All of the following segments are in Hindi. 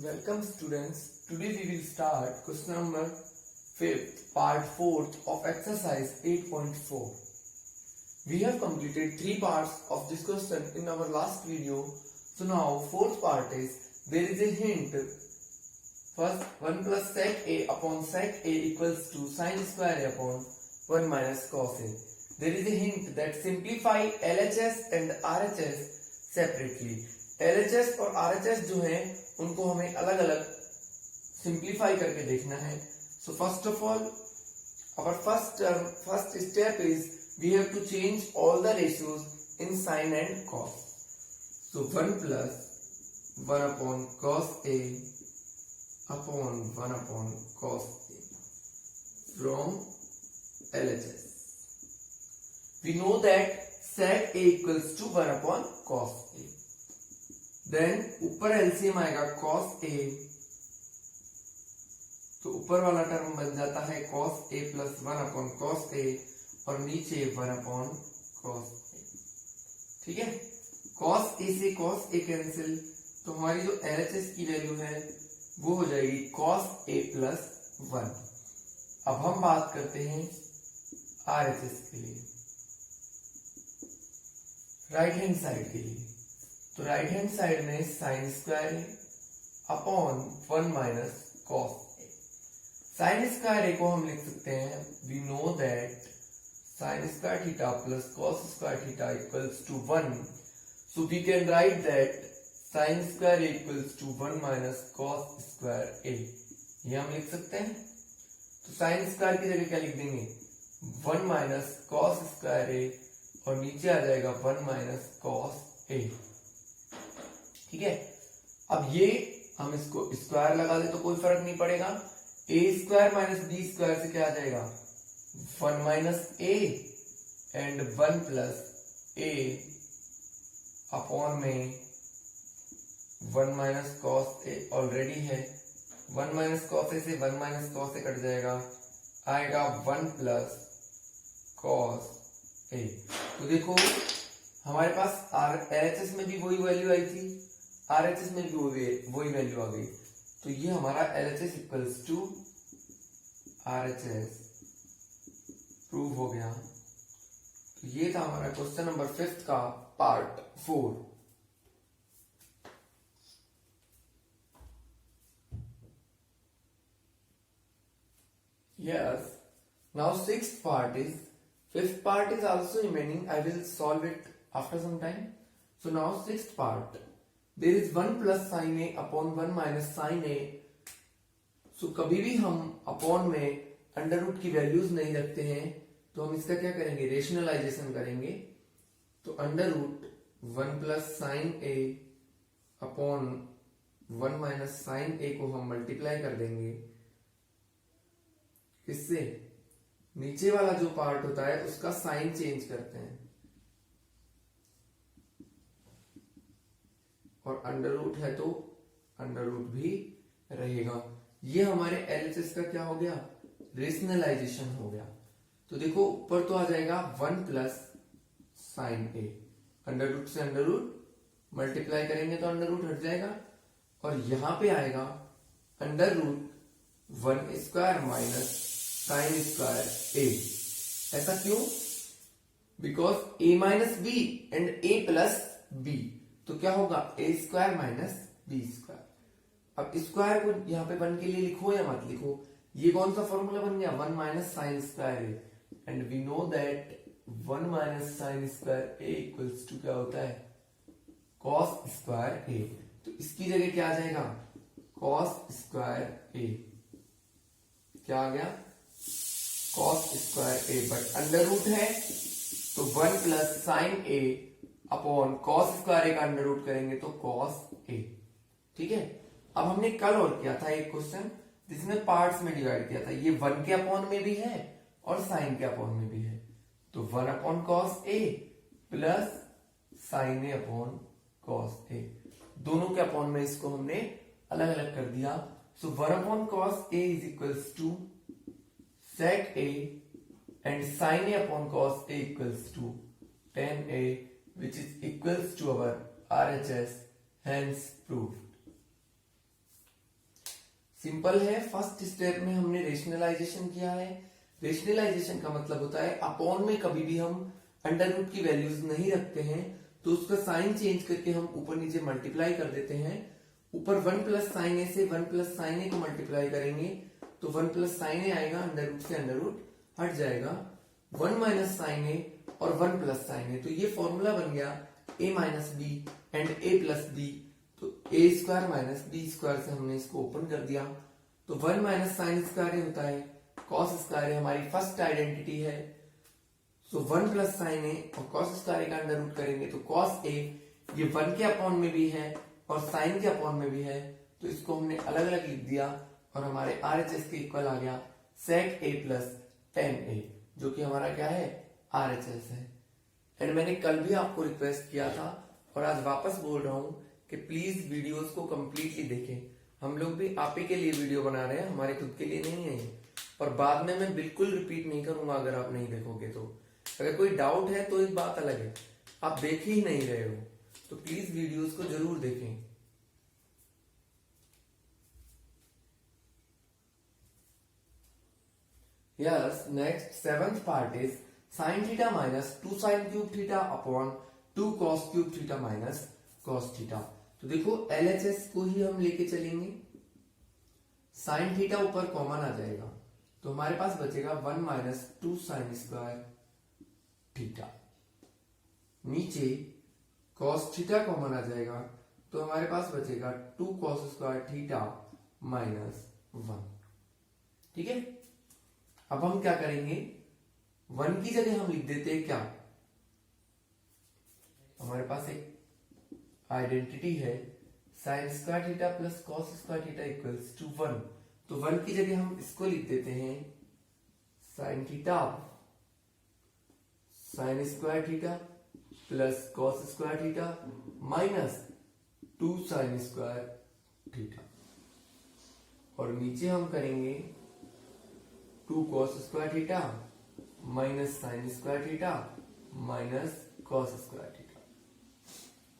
Welcome students. Today we will start question number 5th, part 4th of exercise 8.4. We have completed 3 parts of this question in our last video. So now 4th part is, there is a hint. First, 1 plus sec a upon sec a equals to sin square a upon 1 minus cos a. There is a hint that simplify LHS and RHS separately. LHS और RHS जो हैं उनको हमें अलग अलग सिंप्लीफाई करके देखना है. So first of all, our first step is we have to change all the ratios in sin and cos. So 1 plus 1 upon cos a upon 1 upon cos a from LHS. We know that sec a equals to 1 upon cos a. Then ऊपर एलसीएम आएगा cos a, तो ऊपर वाला टर्म बन जाता है cos a plus 1 upon cos a और नीचे 1 अपॉन cos a. ठीक है, cos a से cos a कैंसिल, तो हमारी जो LHS की वैल्यू है वो हो जाएगी cos a प्लस 1. अब हम बात करते हैं RHS के लिए, राइट हैंड साइड के लिए. तो राइट हैंड साइड में sine square A upon 1 minus cos A. Sine square A को हम लिख सकते हैं, we know that sine square theta plus cos square theta equals to 1. So we can write that sine square A equals to 1 minus cos square A. ये हम लिख सकते हैं. तो साइन स्क्वायर की जगह क्या लिख देंगे, 1 माइनस कॉस स्क्वायर ए और नीचे आ जाएगा 1 माइनस कॉस ए. ठीक है, अब ये हम इसको स्क्वायर लगा दे तो कोई फर्क नहीं पड़ेगा. ए स्क्वायर माइनस बी स्क्वायर से क्या आ जाएगा, 1 minus A and 1 plus A upon में 1 माइनस कॉस ए ऑलरेडी है. 1 माइनस कॉस ए से 1 माइनस कॉस ए कट जाएगा, आएगा 1 प्लस कॉस ए. तो देखो हमारे पास RHS में भी वही वैल्यू आई थी, RHS में भी वही वैल्यू आ गई. तो ये हमारा LHS equals to RHS prove हो गया. तो ये था हमारा क्वेश्चन नंबर 5th का part 4. Yes, now 6th part is, 5th part is also remaining. I will solve it after some time. So now 6th part, there is 1 plus sin a upon 1 minus sin a. So कभी भी हम अपॉन में अंडर रूट की वैल्यूज नहीं रखते हैं, तो हम इसका क्या करेंगे, रेशनलाइजेशन करेंगे. तो under root 1 plus sine A upon 1 minus sign ए को हम मल्टीप्लाई कर देंगे. किससे, नीचे वाला जो पार्ट होता है उसका साइन चेंज करते हैं और अंडर रूट है तो अंडर रूट भी रहेगा. ये हमारे LHS का क्या हो गया, रेशनलाइजेशन हो गया. तो देखो ऊपर तो आ जाएगा 1 प्लस साइन ए, अंडर रूट से अंडर रूट मल्टीप्लाई करेंगे तो अंडर रूट हट जाएगा, और यहां पे आएगा under root 1 square minus sine square A. ऐसा क्यों, because a minus B and a plus B, तो क्या होगा A square minus B square. अब स्क्वायर को यहाँ पे 1 के लिए लिखो या मत लिखो, ये कौन सा फॉर्मूला बन गया, 1 minus sine square A. And we know that 1 minus sine square A equals to क्या होता है, कॉस स्क्वायर ए. तो इसकी जगह क्या आ जाएगा, कॉस स्क्वायर ए. क्या आ गया, cos square A, but under root है तो 1 plus sine A upon cos square A का अंडर रूट करेंगे तो कॉस ए. ठीक है, अब हमने कल और किया था एक क्वेश्चन जिसमें पार्ट्स में डिवाइड किया था. ये 1 के अपॉन में भी है और साइन के अपॉन में भी है. तो 1 upon cos A plus sine A upon cos ए, दोनों के अपॉन में इसको हमने अलग अलग कर दिया. So 1 upon cos A is equals to sec a and sin a upon cos a equals to tan a, which is equals to our RHS, hence proved. Simple है, फर्स्ट स्टेप में हमने रेशनलाइजेशन किया है। रेशनलाइजेशन का मतलब होता है अपॉन में कभी भी हम अंडर रूट की वैल्यूज नहीं रखते हैं, तो उसका साइन चेंज करके हम ऊपर नीचे मल्टीप्लाई कर देते हैं। ऊपर 1 प्लस साइन ए से 1 प्लस साइन ए को मल्टीप्लाई करेंगे तो 1 प्लस साइन ए आएगा, अंडर रूट से अंडर रूट हट जाएगा, 1 माइनस साइन ए और 1 प्लस साइन ए। तो ये फॉर्मूला बन गया a minus B and a plus B. तो A square minus B square से हमने इसको ओपन कर दिया, तो 1 माइनस साइन स्क्वायर होता है, कॉस स्क्वायर हमारी फर्स्ट आइडेंटिटी है। सो 1 प्लस साइन ए और कॉस स्क्वायर का अंडर रूट करेंगे तो कॉस ए, ये 1 के अपॉन में भी है और साइन के अपॉन में भी है, तो इसको हमने अलग अलग लिख दिया और हमारे RHS के इक्वल आ गया sec a plus tan a, जो कि हमारा क्या है, RHS है। एंड मैंने कल भी आपको रिक्वेस्ट किया था और आज वापस बोल रहा हूं कि प्लीज वीडियोस को कंप्लीटली देखें। हम लोग भी आप ही के लिए वीडियो बना रहे हैं, हमारे खुद के लिए नहीं है। और बाद में मैं बिल्कुल रिपीट नहीं करूंगा अगर आप नहीं देखोगे तो। अगर कोई डाउट है तो एक बात अलग है, आप देख ही नहीं रहे हो, तो प्लीज वीडियोस को जरूर देखें। Yes, next seventh part is sin theta minus 2 sin cube theta upon 2 cos cube theta minus cos theta. तो देखो LHS को ही हम लेके चलेंगे, sin थीटा ऊपर कॉमन आ जाएगा तो हमारे पास बचेगा 1 माइनस 2 sin स्क्वायर थीटा, नीचे cos थीटा कॉमन आ जाएगा तो हमारे पास बचेगा 2 cos स्क्वायर थीटा माइनस 1। ठीक है, अब हम क्या करेंगे, 1 की जगह हम लिख देते हैं क्या, हमारे पास एक आइडेंटिटी है sine square theta plus cos square theta equals to 1। तो 1 की जगह हम इसको लिख देते हैं sine theta sine square theta plus cos square theta minus 2 sign square theta, और नीचे हम करेंगे 2 cos square theta minus sine square theta minus cos square theta.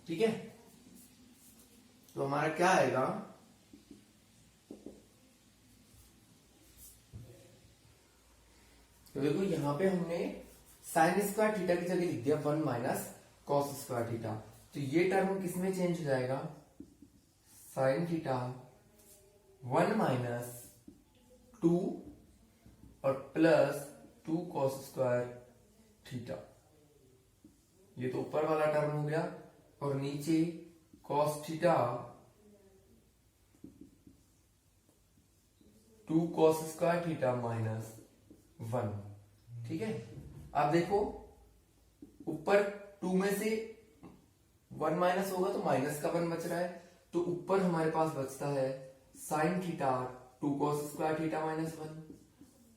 ठीक है, तो हमारा क्या आएगा, तो देखो यहां पे हमने साइन स्क्वायर थीटा की जगह लिख दिया 1 माइनस कॉस स्क्वायर थीटा, तो ये टर्म किसमें चेंज हो जाएगा, साइन थीटा 1 माइनस 2 और प्लस 2 cos स्क्वायर थीटा, ये तो ऊपर वाला टर्म हो गया, और नीचे cos theta 2 cos square theta minus 1। ठीक है, अब देखो ऊपर 2 में से 1 माइनस होगा तो माइनस का 1 बच रहा है, तो ऊपर हमारे पास बचता है sine theta 2 cos square theta minus 1,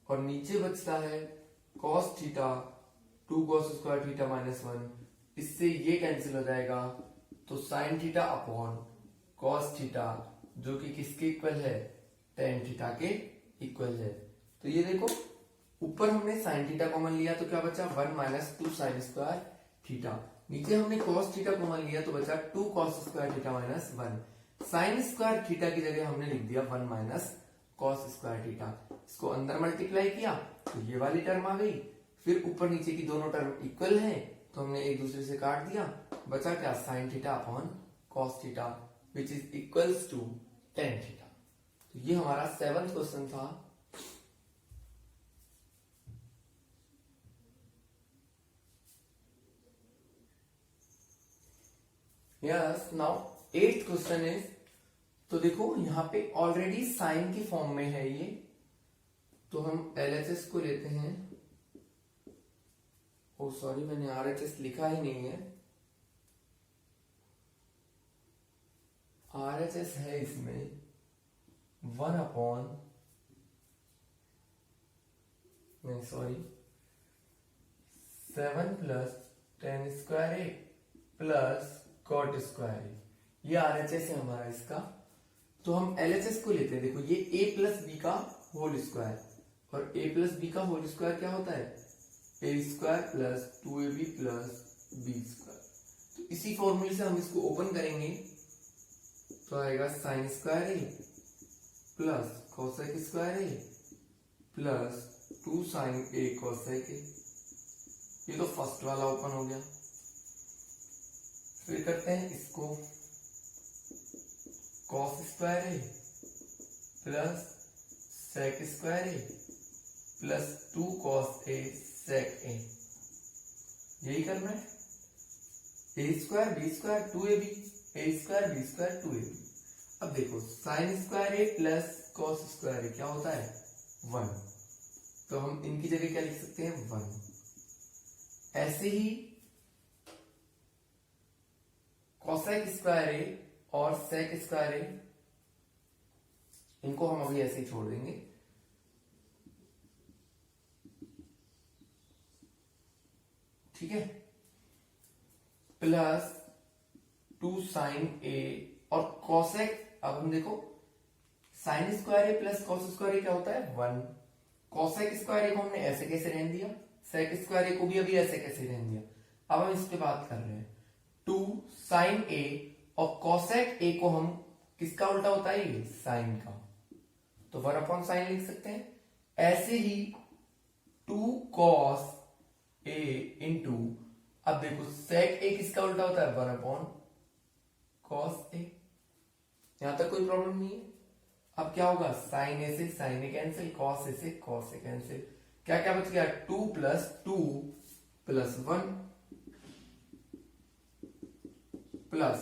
और नीचे बचता है cos theta 2 cos square theta minus 1। इससे ये कैंसिल हो जाएगा, तो sign theta upon cos theta जो कि किसके इक्वल है, tan थीटा के इक्वल है। तो ये देखो ऊपर हमने साइन थीटा कॉमन लिया तो क्या बचा, 1 माइनस 2 साइन स्क्वायर थीटा, नीचे हमने cos थीटा कॉमन लिया तो बचा 2 cos square theta minus 1। Sign square theta की जगह हमने लिख दिया 1 माइनस cos स्क्वायर थीटा, इसको अंदर मल्टीप्लाई किया तो ये वाली टर्म आ गई, फिर ऊपर नीचे की दोनों टर्म इक्वल है तो हमने एक दूसरे से काट दिया, बचा क्या, sine theta upon cos theta which is equals to tan theta. तो ये हमारा 7th क्वेश्चन था। Yes, now 8th question is, तो देखो यहाँ पे ऑलरेडी साइन की फॉर्म में है ये, तो हम LHS को लेते हैं, ओ सॉरी मैंने RHS लिखा ही नहीं है, RHS है इसमें 1 अपॉन, नहीं sorry 7 plus tan square A plus cot square A, ये RHS है हमारा इसका। तो हम LHS को लेते हैं, देखो ये a प्लस बी का होल स्क्वायर, और a प्लस बी का होल स्क्वायर क्या होता है, a square plus 2ab plus B square. तो इसी फॉर्मूले से हम इसको ओपन करेंगे तो आएगा sine square A plus cosec square A plus 2 sine A cosec A. ये तो फर्स्ट वाला ओपन हो गया। फिर करते हैं इसको, cos square A plus sec square A plus 2 cos A सेक ए। यही करना है। ए स्क्वायर बी स्क्वायर 2ab, ए स्क्वायर बी स्क्वायर 2ab। अब देखो sign square A plus cos square A क्या होता है 1, तो हम इनकी जगह क्या लिख सकते हैं 1। ऐसे ही कॉसेक स्क्वायर ए और सेक स्क्वायर ए, इनको हम अभी ऐसे ही छोड़ देंगे। ठीक है, प्लस 2 साइन ए और कॉसेक। अब हम देखो sign square A plus cos square A क्या होता है 1। कॉसेक स्क्वायर ए को हमने ऐसे कैसे रहने दिया, सेक स्क्वायर ए को भी अभी ऐसे कैसे रहने दिया। अब हम इस पे बात कर रहे हैं 2 साइन ए और कॉसेक ए को हम किसका उल्टा होता है ये साइन का, तो 1 अपॉन साइन लिख सकते हैं। ऐसे ही 2 कॉस ए इंटू, अब देखो सेक ए किसका उल्टा होता है 1 अपॉन कॉस ए। यहां तक कोई प्रॉब्लम नहीं है। अब क्या होगा साइन ए से sign A cancel, cos A से कॉस ए कैंसिल, क्या क्या बच गया 2 प्लस 2 प्लस 1 प्लस,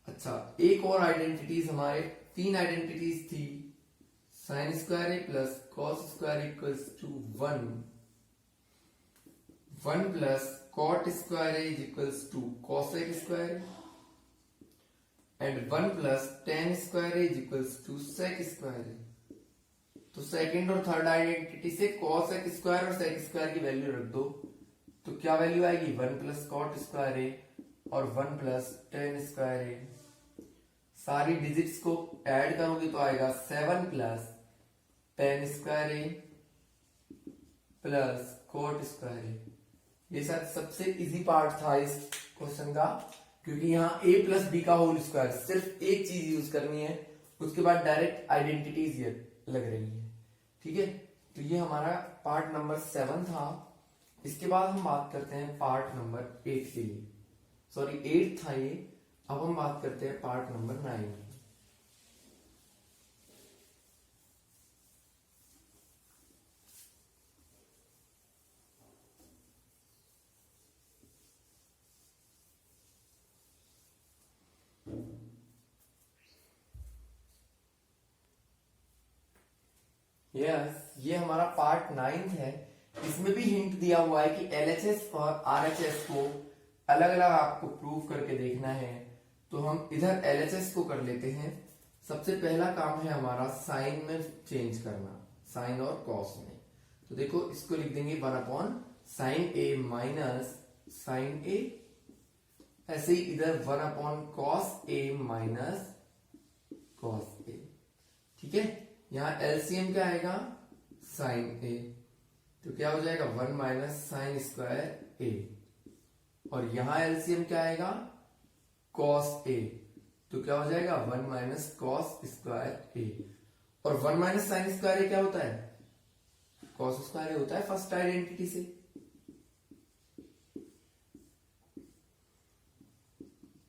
अच्छा एक और आइडेंटिटीज, हमारे 3 आइडेंटिटीज थी। Sine square A plus cos square equals to 1 plus cot square A equals to cosec square and 1 plus tan square A equals to sec square A. तो सेकंड और थर्ड आइडेंटिटी से कॉसेक स्क्वायर और सेक स्क्वायर की वैल्यू रख दो, तो क्या वैल्यू आएगी 1 प्लस कॉट स्क्वायर ए और 1 प्लस टेन स्क्वायर ए। सारी डिजिट्स को ऐड करोगे तो आएगा 7 plus tan square A plus cot square A. ये शायद सबसे इजी पार्ट था इस क्वेश्चन का, क्योंकि यहाँ a प्लस बी का होल स्क्वायर, सिर्फ एक चीज यूज करनी है, उसके बाद डायरेक्ट आइडेंटिटीज ये लग रही है। ठीक है, तो ये हमारा पार्ट नंबर 7 था। इसके बाद हम बात करते हैं पार्ट नंबर 8 के लिए, सॉरी 8 था ये। अब हम बात करते हैं पार्ट नंबर 9। ये हमारा पार्ट 9 है। इसमें भी हिंट दिया हुआ है कि एलएचएस और आरएचएस को अलग अलग आपको प्रूव करके देखना है। तो हम इधर एलएचएस को कर लेते हैं। सबसे पहला काम है हमारा साइन में चेंज करना, साइन और कॉस में। तो देखो इसको लिख देंगे 1 अपॉन साइन ए माइनस साइन ए, ऐसे ही इधर 1 अपॉन कॉस ए माइनस कॉस ए। ठीक है, यहां एलसीएम क्या आएगा साइन ए, तो क्या हो जाएगा 1 माइनस साइन स्क्वायर ए, और यहां एलसीएम क्या आएगा कॉस ए, तो क्या हो जाएगा 1 माइनस कॉस स्क्वायर ए। और 1 माइनस साइन स्क्वायर ए क्या होता है कॉस स्क्वायर ए होता है फर्स्ट आइडेंटिटी से।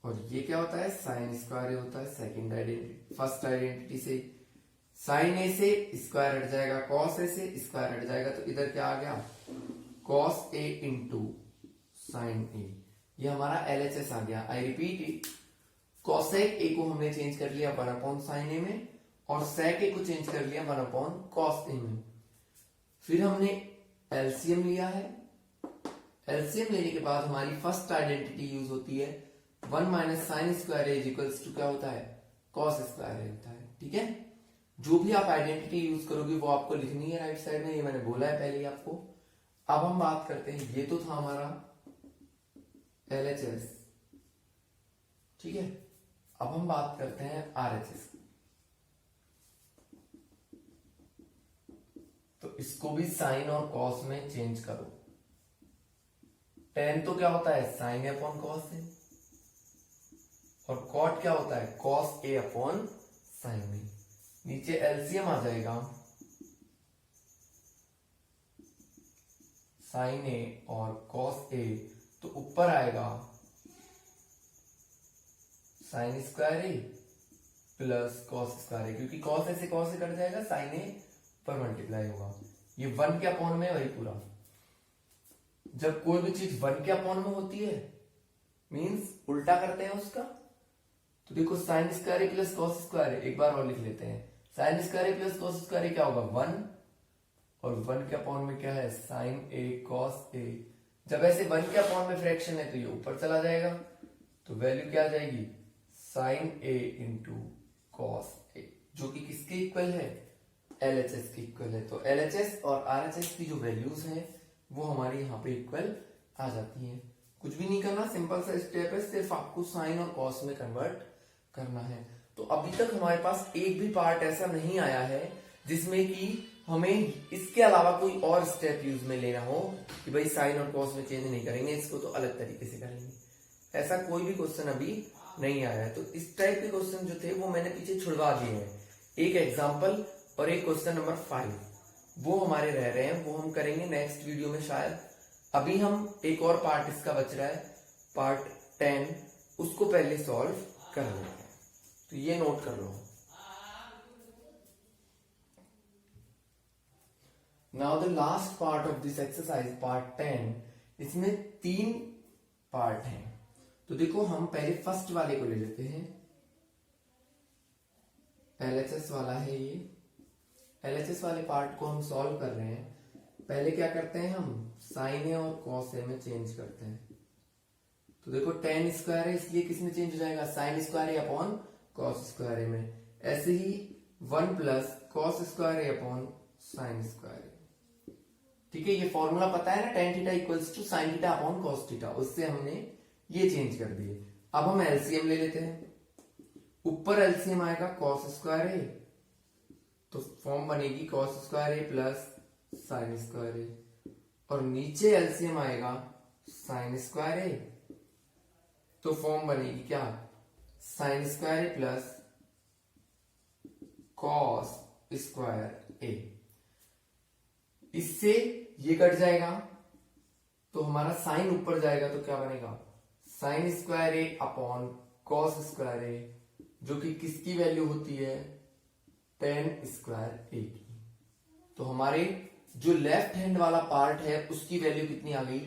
और ये क्या होता है साइन स्क्वायर ए होता है सेकंड आइडेंटिटी, फर्स्ट आइडेंटिटी से। साइन ए से स्क्वायर हट जाएगा, कॉस ए से स्क्वायर हट जाएगा, तो इधर क्या आ गया कॉस ए इंटू साइन ए। ये हमारा एलएचएस आ गया। आई रिपीट इट, कॉसेक ए को हमने चेंज कर लिया 1 अपॉन साइन ए में, और सेक ए को चेंज कर लिया 1 अपॉन कॉस ए में। फिर हमने एलसीएम लिया है। एलसीएम लेने के बाद हमारी फर्स्ट आइडेंटिटी यूज होती है 1 minus sine square A equals to क्या होता है कॉस स्क्वायर ए होता है। ठीक है, जो भी आप आइडेंटिटी यूज करोगे वो आपको लिखनी है राइट साइड में, ये मैंने बोला है पहले ही आपको। अब हम बात करते हैं, ये तो था हमारा एलएचएस। ठीक है, अब हम बात करते हैं आरएचएस। तो इसको भी साइन और कॉस में चेंज करो। टेन तो क्या होता है साइन ए अपॉन कॉस ए, और कॉट क्या होता है कॉस ए अपॉन साइन ए। नीचे एलसीएम आ जाएगा साइन ए और कॉस ए, तो ऊपर आएगा sine square A plus cos square ए, क्योंकि कॉस ए से कॉस ए कट जाएगा, साइन ए पर मल्टीप्लाई होगा। ये 1 के अपॉन में वही पूरा। जब कोई भी चीज 1 के अपॉन में होती है मींस उल्टा करते हैं उसका, तो देखो sign square A plus cos square ए, एक बार और लिख लेते हैं। Sign square A plus cos square A क्या होगा 1, और 1 के अपॉन में क्या है साइन ए कॉस ए। जब ऐसे 1 के अपॉन में फ्रैक्शन है तो ये ऊपर चला जाएगा, तो वैल्यू क्या आ जाएगी sign A into cos A, जो कि किसके इक्वल है LHS के इक्वल है। तो LHS और RHS की जो वैल्यूज हैं वो हमारी यहाँ पे इक्वल आ जाती हैं। कुछ भी नहीं करना, सिंपल सा स्टेप है, सिर्फ आपको साइन और कॉस में कन्वर्ट करना है। तो अभी तक हमारे पास एक भी पार्ट ऐसा नहीं आया है जिसमें कि हमें इसके अलावा कोई और स्टेप यूज में लेना हो कि भाई साइन और कॉस में चेंज नहीं करेंगे, इसको तो अलग तरीके से करेंगे। ऐसा कोई भी क्वेश्चन अभी नहीं आया है। तो इस टाइप के क्वेश्चन जो थे वो मैंने पीछे छुड़वा दिए हैं। एक एग्जाम्पल और एक क्वेश्चन नंबर 5 वो हमारे रह रहे हैं, वो हम करेंगे नेक्स्ट वीडियो में शायद। अभी हम एक और पार्ट इसका बच रहा है, पार्ट 10, उसको पहले सॉल्व कर लेते हैं। तो ये नोट कर लो। Now the last part of this exercise part 10, इसमें 3 पार्ट हैं। तो देखो हम पहले फर्स्ट वाले को ले लेते हैं, LHS वाला है ये। LHS वाले पार्ट को हम सॉल्व कर रहे हैं। पहले क्या करते हैं हम साइन ए और कॉस ए में चेंज करते हैं। तो देखो tan स्क्वायर है, इसलिए किसमें चेंज हो जाएगा sine square A upon cos square A में। ऐसे ही 1 plus cos square A upon sine square A. ठीक है, ये फॉर्मूला पता है ना, tan theta equals to sine theta upon cos theta, उससे हमने ये चेंज कर दिए। अब हम एलसीएम ले लेते हैं। ऊपर एलसीएम आएगा कॉस स्क्वायर ए, तो फॉर्म बनेगी cos square A plus sign square ए, और नीचे एलसीएम आएगा साइन स्क्वायर ए, तो फॉर्म बनेगी क्या sign square A plus cos square ए। इससे ये कट जाएगा तो हमारा साइन ऊपर जाएगा, तो क्या बनेगा sign square A upon cos square ए, जो कि किसकी वैल्यू होती है tan स्क्वायर ए की। तो हमारे जो लेफ्ट हैंड वाला पार्ट है उसकी वैल्यू कितनी आ गई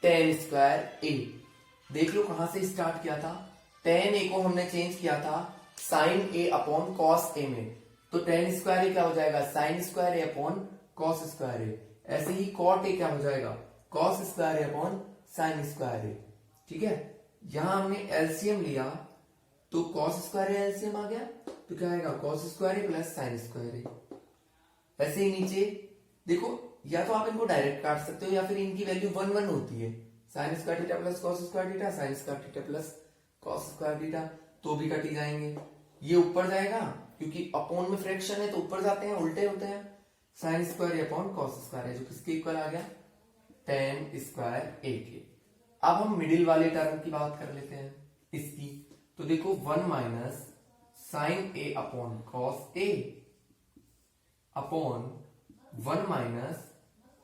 tan स्क्वायर ए। देख लो कहां से स्टार्ट किया था, tan ए को हमने चेंज किया था साइन ए अपॉन कॉस ए में, तो tan स्क्वायर ए क्या हो जाएगा sine square A upon cos square ए। ऐसे ही कॉट ए क्या हो जाएगा cos square A upon sine square A. ठीक है, यहां हमने एलसीएम लिया तो कॉस स्क्वायर ए एलसीएम आ गया, तो क्या आएगा cos square A plus sign square ए। ऐसे ही नीचे देखो, या तो आप इनको डायरेक्ट काट सकते हो या फिर इनकी वैल्यू 1 1 होती है, sine square theta plus cos square theta, sign square theta plus cos square theta, तो भी कट ही जाएंगे। ये ऊपर जाएगा क्योंकि अपॉन में फ्रैक्शन है तो ऊपर जाते हैं, उल्टे होते हैं। Sign square A upon cos square ए, जो किसके इक्वल आ गया tan स्क्वायर ए के। अब हम मिडिल वाले टर्म की बात कर लेते हैं इसकी। तो देखो 1 minus sign A upon cos A upon 1 minus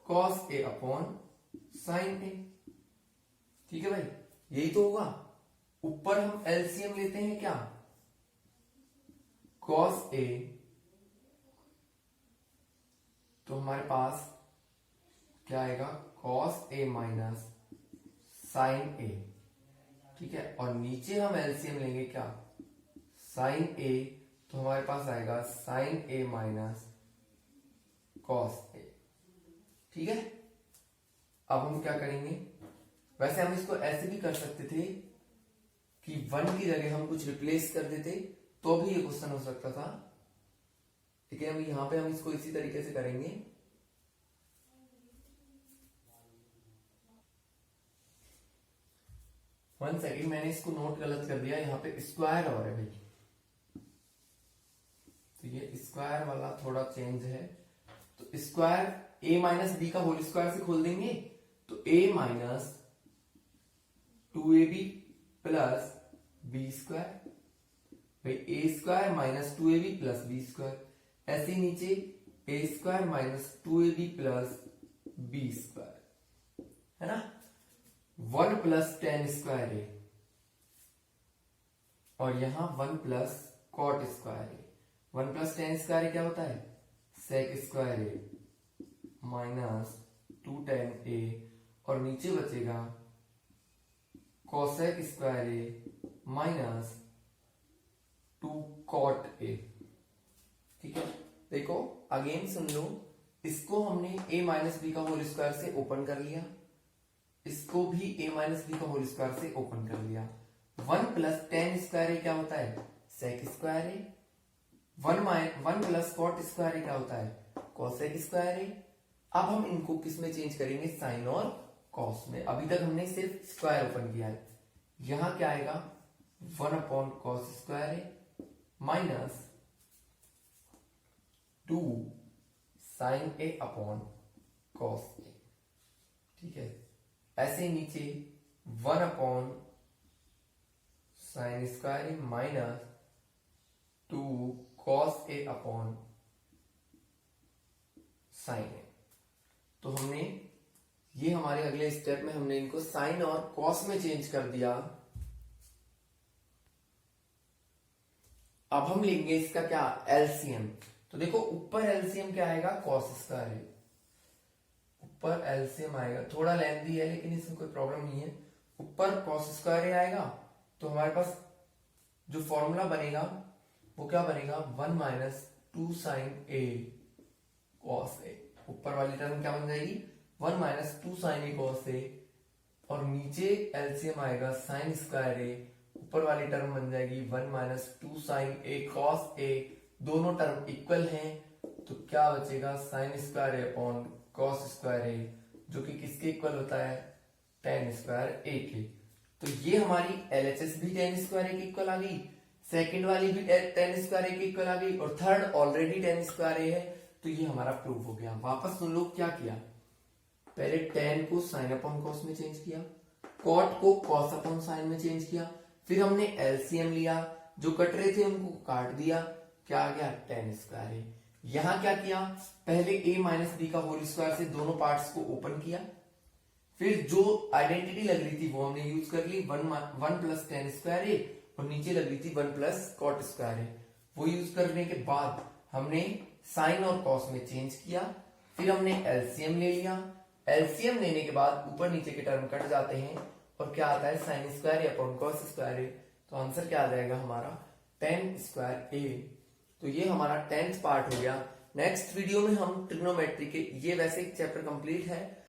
cos A upon sign ए। ठीक है भाई, यही तो होगा। ऊपर हम एलसीएम लेते हैं क्या कॉस ए, तो हमारे पास क्या आएगा कॉस ए माइनस साइन ए। ठीक है, और नीचे हम एलसीएम लेंगे क्या साइन ए, तो हमारे पास आएगा साइन ए माइनस कॉस ए। ठीक है, अब हम क्या करेंगे, वैसे हम इसको ऐसे भी कर सकते थे कि 1 की जगह हम कुछ रिप्लेस कर देते तो भी ये क्वेश्चन हो सकता था, लेकिन अभी यहां पे हम इसको इसी तरीके से करेंगे। वन सेकेंड, मैंने इसको नोट गलत कर दिया, यहाँ पे स्क्वायर और है भाई, तो ये स्क्वायर वाला थोड़ा चेंज है। तो स्क्वायर a माइनस बी का होल स्क्वायर से खोल देंगे, तो a minus 2ab plus B square, भाई a square minus 2ab plus B square. ऐसे ही नीचे A square minus 2ab plus B square, है ना। 1 प्लस टेन स्क्वायर ए और यहां 1 plus cot square A. 1 plus tan square A क्या होता है, sec square A minus 2 tan A और नीचे बचेगा cosec square A minus 2 cot A. ठीक है, देखो अगेन सुन लो, इसको हमने a माइनस बी का होल स्क्वायर से ओपन कर लिया, इसको भी a माइनस बी का होल स्क्वायर से ओपन कर लिया। 1 प्लस टेन स्क्वायर ए क्या होता है, sec square A. 1 plus cot square A क्या होता है, कोसेक स्क्वायर ए। अब हम इनको किस में चेंज करेंगे, साइन और कॉस में। अभी तक हमने सिर्फ स्क्वायर ओपन किया है। यहां क्या आएगा, 1 upon cos square A minus 2 sine A upon cos ए। ठीक है, ऐसे नीचे 1 upon sine square A minus 2 cos A upon sign ए। तो हमने ये हमारे अगले स्टेप में हमने इनको साइन और कॉस में चेंज कर दिया। अब हम लेंगे इसका क्या, एलसीएम। तो देखो ऊपर एलसीएम क्या आएगा, कॉस स्क्वायर ए। ऊपर एलसीएम आएगा, थोड़ा लेंथी है लेकिन इसमें कोई प्रॉब्लम नहीं है। ऊपर कॉस स्क्वायर ए आएगा तो हमारे पास जो फॉर्मूला बनेगा वो क्या बनेगा, 1 minus 2 sine A cos A. ऊपर वाली टर्म क्या बन जाएगी, 1 minus 2 sine A cos A और नीचे एलसीएम आएगा साइन स्क्वायर ए। ऊपर वाली टर्म बन जाएगी 1 minus 2 sine A cos A. दोनों टर्म इक्वल हैं तो क्या बचेगा, sign square A upon cos square ए, जो कि किसके इक्वल होता है, टेन स्क्वायर ए के। तो ये हमारी एलएचएस भी टेन स्क्वायर ए की इक्वल आ गई, सेकंड वाली भी टेन स्क्वायर ए की इक्वल आ गई और थर्ड ऑलरेडी टेन स्क्वायर ए है। तो ये हमारा प्रूफ हो गया। वापस सुन लो क्या किया, पहले टेन को साइन अपॉन कॉस में चेंज किया, कॉट को कॉस अपॉन साइन में चेंज किया, फिर हमने एलसीएम लिया, जो कट रहे थे उनको काट दिया, क्या आ गया, टेन स्क्वायर ए। यहां क्या किया, पहले a माइनस बी का होल स्क्वायर से दोनों पार्ट्स को ओपन किया, फिर जो आइडेंटिटी लग रही थी वो हमने यूज कर ली, 1 प्लस टेन स्क्वायर ए और नीचे लग रही थी 1 प्लस कॉट स्क्वायर ए। वो यूज करने के बाद हमने साइन और कॉस में चेंज किया, फिर हमने एलसीएम ले लिया। एलसीएम लेने के बाद ऊपर नीचे के टर्म कट जाते हैं और क्या आता है, sine square A upon cos square A. तो आंसर क्या आ जाएगा हमारा, टेन स्क्वायर ए। तो ये हमारा 10th पार्ट हो गया। नेक्स्ट वीडियो में हम ट्रिग्नोमेट्री के, ये वैसे एक चैप्टर कंप्लीट है